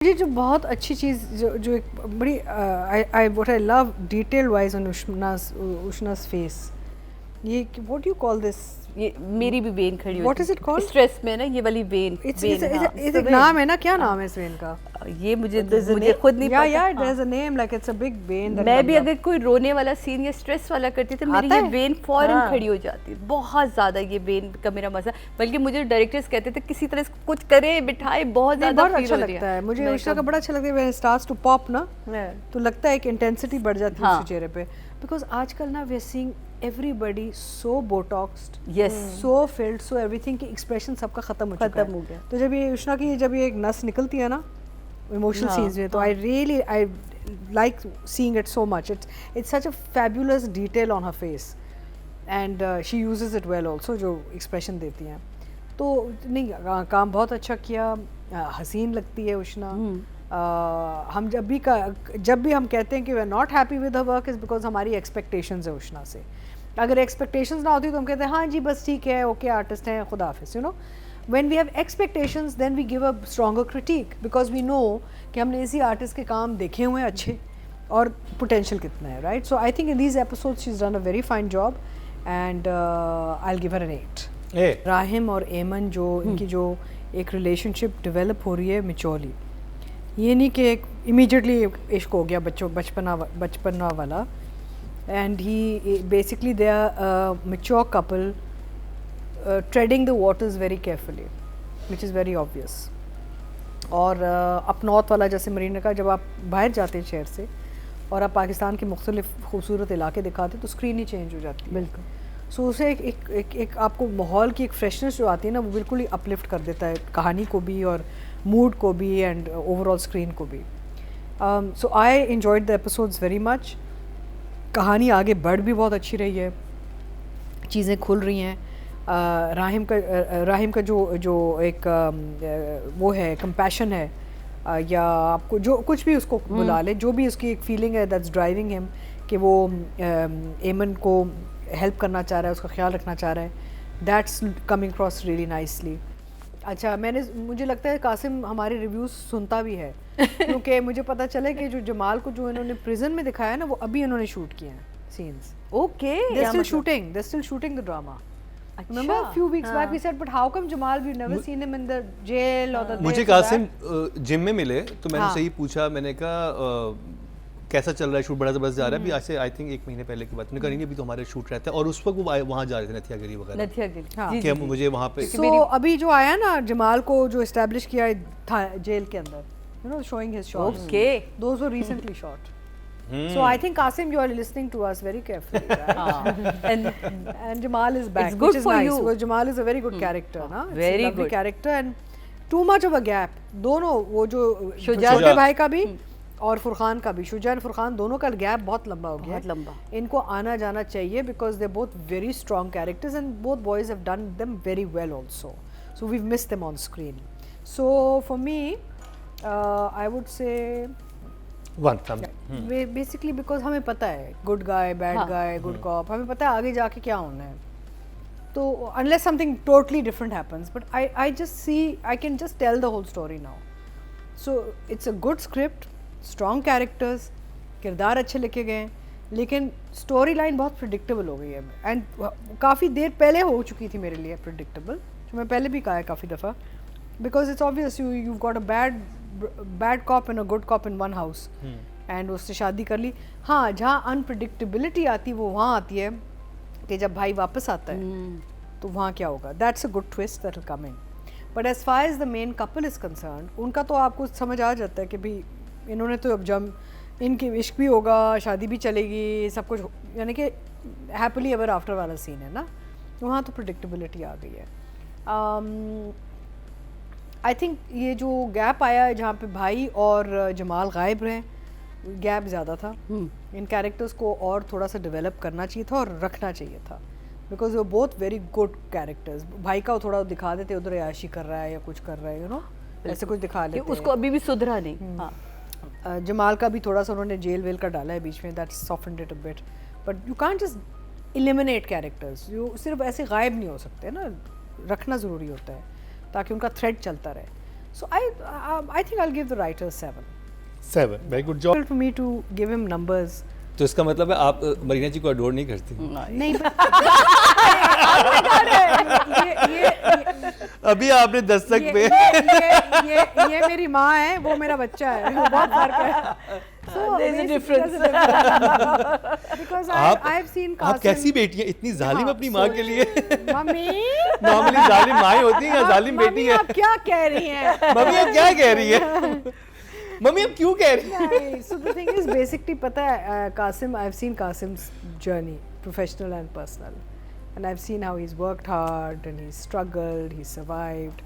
मुझे जो बहुत अच्छी चीज़ जो एक बड़ी I what I love detail wise on उष्णा's फेस, ये व्हाट यू कॉल दिस, ये मेरी भी वेन खड़ी What होती is it called? स्ट्रेस में ना, ये वाली वेन इट्स एक नाम है ना, क्या नाम है इस वेन का? ये मुझे खुद नहीं पता। या there's a name, like it's a big vein that मैं भी comes up. अगर कोई रोने वाला सीन या स्ट्रेस वाला करती तो मेरी आता ये है? वेन फौरन हाँ। खड़ी हो जाती है। बहुत ज्यादा ये वेन का मेरा मजा, बल्कि मुझे डायरेक्टर्स कहते थे किसी तरह इसको कुछ करे बिठाए, बहुत नहीं, ज्यादा बहुत अच्छा लगता है मुझे उष्णा का, बड़ा अच्छा लगता है when it starts to pop ना, तो लगता है एक इंटेंसिटी बढ़ जाती है उसके चेहरे पे, बिकॉज आजकल ना we are seeing everybody so botoxed, Yes. so filled, so everything की expression सबका खत्म हो चुका खत्म हो है। गया। तो जब ये उष्णा की जब ये एक नस निकलती है ना इमोशनल सीन्स में, तो I like seeing it so much. It's such a fabulous detail on her face and she uses it well also, जो expression देती हैं। तो नहीं, काम बहुत अच्छा किया, हसीन लगती है उष्णा। हम जब भी हम कहते हैं कि we are not happy with her work is because हमारी एक्सपेक्टेशंस है उष्णा से। अगर एक्सपेक्टेशंस ना होती तो हम कहते हैं हाँ जी बस ठीक है, ओके आर्टिस्ट हैं, खुदा हाफिज़, you know. When we have expectations then we give a stronger critic, because we know कि हमने इसी आर्टिस्ट के काम देखे हुए हैं अच्छे और पोटेंशियल कितना है, right. So I think in these episodes she is done a very fine job and I will give her an 8। Rahim और एमन जो इनकी जो एक रिलेशनशिप डेवलप हो रही है मिचोली, ये नहीं कि एक इमीडिएटली इश्क हो गया बचपना वाला, and he basically they are mature couple treading the waters very carefully, which is very obvious. और अप नॉर्थ वाला, जैसे मरीन ने कहा, जब आप बाहर जाते हैं शहर से और आप पाकिस्तान के मुख्तलिफ खूबसूरत इलाके दिखाते तो स्क्रीन ही चेंज हो जाती है। बिल्कुल। सो उसे एक आपको माहौल की एक फ्रेशनेस जो आती है ना, वो बिल्कुल ही अपलिफ्ट कर देता है कहानी को भी और मूड को भी एंड ओवरऑल स्क्रीन को भी। So I enjoyed the episodes very much. कहानी आगे बढ़ भी बहुत अच्छी रही है, चीज़ें खुल रही हैं। राहिम का जो एक वो है कंपैशन है, या आपको जो कुछ भी उसको बुला ले, जो भी उसकी एक फीलिंग है दैट्स ड्राइविंग हिम, कि वो एमन को हेल्प करना चाह रहा है, उसका ख्याल रखना चाह रहा है, that's coming cross really nicely. अच्छा, मुझे लगता है कासिम हमारे रिव्यूज़ सुनता भी है क्योंकि मुझे पता चला कि जो जमाल को जो इन्होंने प्रिजन में दिखाया ना, वो अभी इन्होंने शूट किए हैं scenes. Okay, they're still shooting the drama. Remember a few weeks back we said, but how come Jamal, we've never seen him in the jail or the मुझे कासिम जिम में मिले तो मैंने सही पूछा, मैंने कहा कैसा चल रहा है शूट, बड़ा ज़बरदस्त जा रहा है। अभी आज से आई थिंक 1 महीने पहले की बात, मैंने कहा नहीं अभी तो हमारे शूट रहता है, और उस वक्त वो वहाँ जा रहे थे नथियागिरी वगैरह, नथियागिरी, कि मुझे वहाँ पे। So अभी जो आया ना जमाल को जो एस्टैब्लिश किया था जेल के अंदर, you know, showing his shots. Okay. Those were recently shot. So I think Qasim, you are listening to us very carefully, right? and Jamal is back, It's good which is for nice. you. Well, Jamal is a very good character, ना? It's Very a lovely good character and too much of a gap. दोनों वो जो शुजा छोटे भाई का भी और फुरखान का भी, शुजा और फुरखान दोनों का गैप बहुत लंबा हो गया, बहुत लंबा। इनको आना जाना चाहिए because they both very strong characters and both boys have done them very well also, so we miss them on screen. So for me I would say 1 basically because हमें पता है good guy, bad guy, good cop, हमें पता है आगे जाके क्या होना है। तो unless something totally different happens, but I just see, I can just tell the whole story now. So it's a good script, strong characters, किरदार अच्छे लिखे गए हैं, लेकिन स्टोरी लाइन बहुत प्रिडिक्टेबल हो गई है एंड काफ़ी देर पहले हो चुकी थी मेरे लिए प्रिडिक्टेबल, जो मैं पहले भी कहा है काफ़ी दफ़ा, because it's obvious you got a bad cop and a good cop in one house and उससे शादी कर ली। हाँ, जहाँ अनप्रिडिक्टेबिलिटी आती है वो वहाँ आती है कि जब भाई वापस आता है तो वहाँ क्या होगा, that's a good twist that will come in. But as far as the main couple is concern, उनका तो आपको समझ आ जाता है कि भाई इन्होंने तो अब जब इनके इश्क भी होगा, शादी भी चलेगी, सब कुछ, यानी कि हैप्पीली एवर आफ्टर वाला सीन है ना, वहाँ तो प्रिडिक्टेबिलिटी आ गई है। आई थिंक ये जो गैप आया है जहाँ पे भाई और जमाल गायब रहे, गैप ज़्यादा था। इन कैरेक्टर्स को और थोड़ा सा डेवलप करना चाहिए था और रखना चाहिए था, बिकॉज वो बोथ वेरी गुड कैरेक्टर्स। भाई का थोड़ा दिखा देते उधर याशी कर रहा है या कुछ कर रहा है, यू नो, ऐसे कुछ दिखा लेते, उसको अभी भी सुधरा नहीं। हाँ, जमाल का भी थोड़ा सा उन्होंने जेल वेल का डाला है बीच में, that's softened it a bit, but you can't just eliminate characters, you सिर्फ ऐसे गायब नहीं हो सकते ना, रखना ज़रूरी होता है ताकि उनका थ्रेड चलता रहे। So I think I'll give the writer 7. 7 very good job. For me to give him numbers. तो इसका मतलब है आप मरीना जी को अडोर नहीं करती? नहीं अभी आपने दस्तक पे ये मेरी माँ है, वो मेरा बच्चा है, बहुत फर्क है। So There's a difference. Because आप I've seen आप Qasim. कैसी बेटी हैं, इतनी जालिम हाँ, अपनी माँ के लिए? मम्मी नॉर्मली जालिम माँ होती है या जालिम बेटी मम्मी है? आप क्या कह रही हैं? मम्मी आप क्या कह रही है? मम्मी आप क्यों कह रही हैं? So the thing is basically पता है Qasim, I've seen Qasim's journey, professional and personal, and I've seen how he's worked hard and he's struggled, he's survived.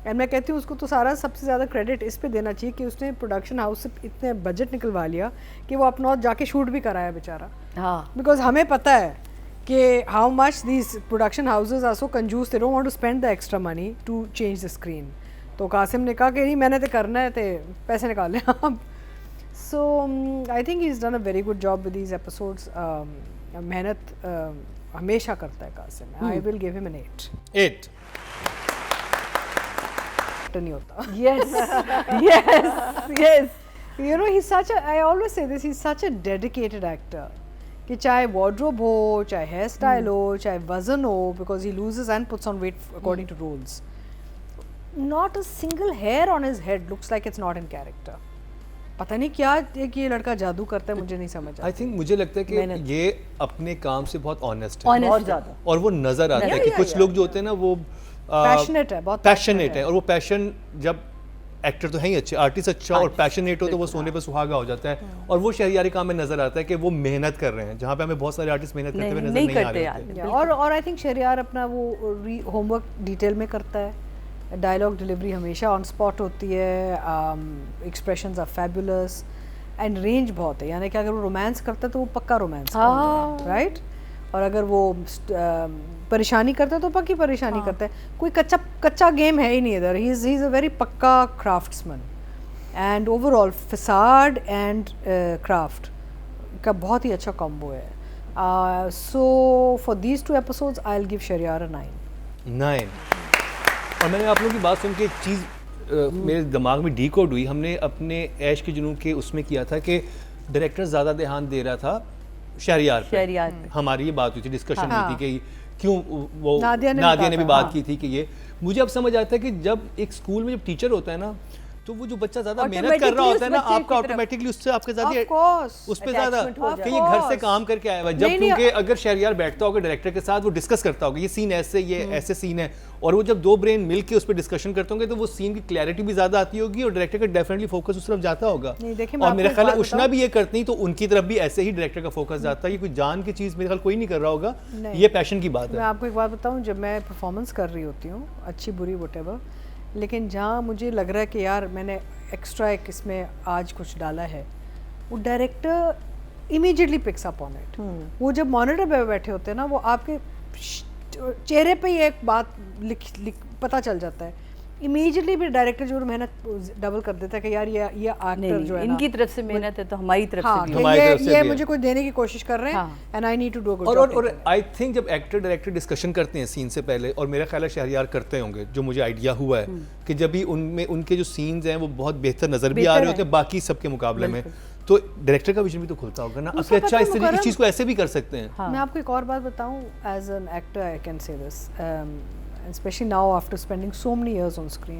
And मैं कहती हूँ उसको तो सारा सबसे ज़्यादा क्रेडिट इस पे देना चाहिए कि उसने प्रोडक्शन हाउस से इतने बजट निकलवा लिया कि वो अपना जाके शूट भी कराया बेचारा। हाँ बिकॉज हमें पता है कि how much these production houses are so कंजूस, they don't want to spend the extra money to change the screen. तो कासिम ने कहा कि नहीं मैंने तो करना है, तो पैसे निकाल लें आप। So I think he is done a very good job with these episodes. मेहनत हमेशा करता है Kasim. I will give him an 8 नहीं होता। yes You know, he's such a, I always say this, he's such a dedicated actor कि चाहे wardrobe हो, चाहे hair style हो, चाहे वजन हो, because he loses and puts on weight according to roles. Not a single hair on his head looks like it's not in character. पता नहीं क्या एक ये लड़का जादू करता है, मुझे नहीं समझ आता। आई थिंक मुझे लगता है कि ये अपने काम से बहुत ऑनेस्ट है, बहुत ज़्यादा। और वो नजर आता है कि कुछ लोग जो होते हैं ना वो पैशनेट है, बहुत पैशनेट है, और वो पैशन जब एक्टर तो है ही अच्छे, आर्टिस्ट अच्छा और पैशनेट हो तो वो सोने पे सुहागा हो जाता है। और वो शहरियारी काम में नजर आता है कि वो मेहनत कर रहे हैं, जहाँ पे हमें बहुत सारे आर्टिस्ट मेहनत करते हुए नजर नहीं आ रहे होते। और आई थिंक शहरियार अपना वो होमवर्क डिटेल में करता है। डायलॉग डिलीवरी हमेशा ऑन स्पॉट होती है, expressions are fabulous and range बहुत है। यानी कि अगर वो रोमांस करता है तो वो पक्का रोमांस राइट, और अगर वो परेशानी करता है तो पक्की परेशानी करता है। कोई कच्चा गेम है ही नहीं इधर। ही इज़ अ वेरी पक्का craftsman and overall facade and craft का बहुत ही अच्छा कॉम्बो है। So for these 2 episodes I will give Shahryar 9। और मैंने आप लोगों की बात सुन के एक चीज़ मेरे दिमाग में डीकोड हुई। हमने अपने ऐश के जुनून के उसमें किया था कि डायरेक्टर ज़्यादा ध्यान दे रहा था शहरियार पे। हमारी ये बात हुई थी, डिस्कशन हुई थी कि क्यों वो नादिया ने भी बात की थी कि ये मुझे अब समझ आता है कि जब एक स्कूल में जब टीचर होता है ना तो वो जो बच्चा ज्यादा मेहनत कर रहा होता है ना, आपका ऑटोमेटिकली उससे आपके ज्यादा उस पे ज्यादा कि ये घर से काम करके आया हुआ है। जब क्योंकि अगर शहरियार बैठता होगा डायरेक्टर के साथ, वो डिस्कस करता होगा ये सीन ऐसे, ये ऐसे सीन है, और वो जब 2 ब्रेन मिलके उस पर डिस्कशन करते होंगे तो वो सीन की क्लैरिटी भी ज्यादा आती होगी और डायरेक्टर का डेफिनेटली फोकस उस तरफ जाता होगा। और मेरा ख्याल है उष्णा भी ये करती है तो उनकी तरफ भी ऐसे ही डायरेक्टर का फोकस जाता है। ये कोई जान की चीज मेरे ख्याल कोई नहीं कर रहा होगा, ये पैशन की बात है। मैं आपको एक बात बताऊं, जब मैं परफॉर्मेंस कर रही होती हूँ अच्छी बुरी व्हाटएवर, लेकिन जहाँ मुझे लग रहा है कि यार मैंने एक्स्ट्रा एक इसमें आज कुछ डाला है, वो director immediately picks up on it. वो जब मॉनिटर पे बैठे होते हैं ना, वो आपके चेहरे पे ही एक बात पता चल जाता है इमीडिएटली। भी डायरेक्टर जो मेहनत डबल कर देता है कि यार ये एक्टर जो है इनकी तरफ से मेहनत है तो हमारी तरफ से भी ये मुझे कुछ देने की कोशिश कर रहे हैं and I need to do good. और आई थिंक जब एक्टर डायरेक्टर डिस्कशन करते हैं सीन से पहले, और मेरा ख्याल है शहरियार करते होंगे, जो मुझे आइडिया हुआ है कि जब भी उनमें उनके जो सीन्स हैं वो बहुत बेहतर नजर भी आ रहे होते हैं बाकी सबके मुकाबले में, तो डायरेक्टर का विजन भी तो खुलता होगा ना, अच्छा इस तरीके की चीज को ऐसे भी कर सकते हैं। मैं आपको एक और बात बताऊं, as an actor I can say this, especially now after spending so many years on screen,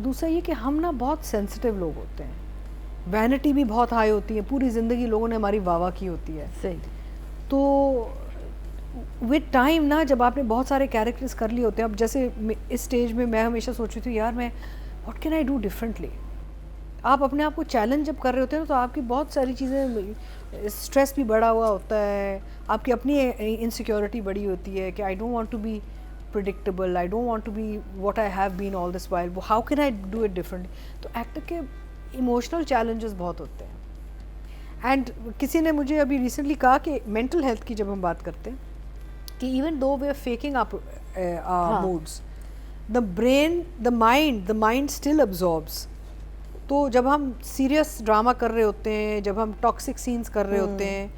दूसरा ये कि हम ना बहुत सेंसिटिव लोग होते हैं, वैनिटी भी बहुत हाई होती है, पूरी ज़िंदगी लोगों ने हमारी वाह की होती है। सही। तो विद टाइम ना, जब आपने बहुत सारे कैरेक्टर्स कर लिए होते हैं, अब जैसे इस स्टेज में मैं हमेशा सोच रही थी यार मैं what can I do differently. आप अपने आप को चैलेंज जब कर रहे होते हैं ना, तो आपकी बहुत सारी चीज़ें, स्ट्रेस भी बढ़ा हुआ होता है, आपकी अपनी इनसिक्योरिटी बड़ी होती है कि I don't want to be predictable, I don't want to be what I have been all this while, how can I do it differently? तो एक्टर के इमोशनल challenges बहुत होते हैं। एंड किसी ने मुझे अभी रिसेंटली कहा कि मेंटल हेल्थ की जब हम बात करते हैं कि even though we are faking our moods, the brain the mind still absorbs. तो जब हम सीरियस ड्रामा कर रहे होते हैं, जब हम टॉक्सिक सीन्स कर रहे होते हैं,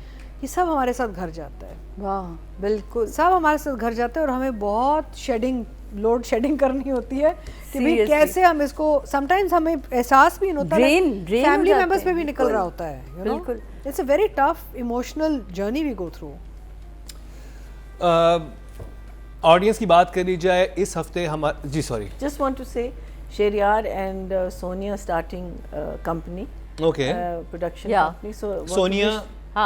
ये सब हमारे साथ घर जाता है। वाह, बिल्कुल सब हमारे साथ घर जाता है और हमें बहुत शेडिंग लोड शेडिंग करनी होती है कि भाई Seriously. कैसे हम इसको, समटाइम्स हमें एहसास भी नहीं होता, Drain हो फैमिली जाते मेंबर्स पे हैं, भी निकल बिल्कुल, रहा होता है, यू नो, बिल्कुल। It's a very tough emotional journey we go through. Audience की बात करी जाए, इस हफ्ते हम जी sorry Just want to say, Sheryar and Sonia starting company, okay production Yeah. company. So want to Sonia wish-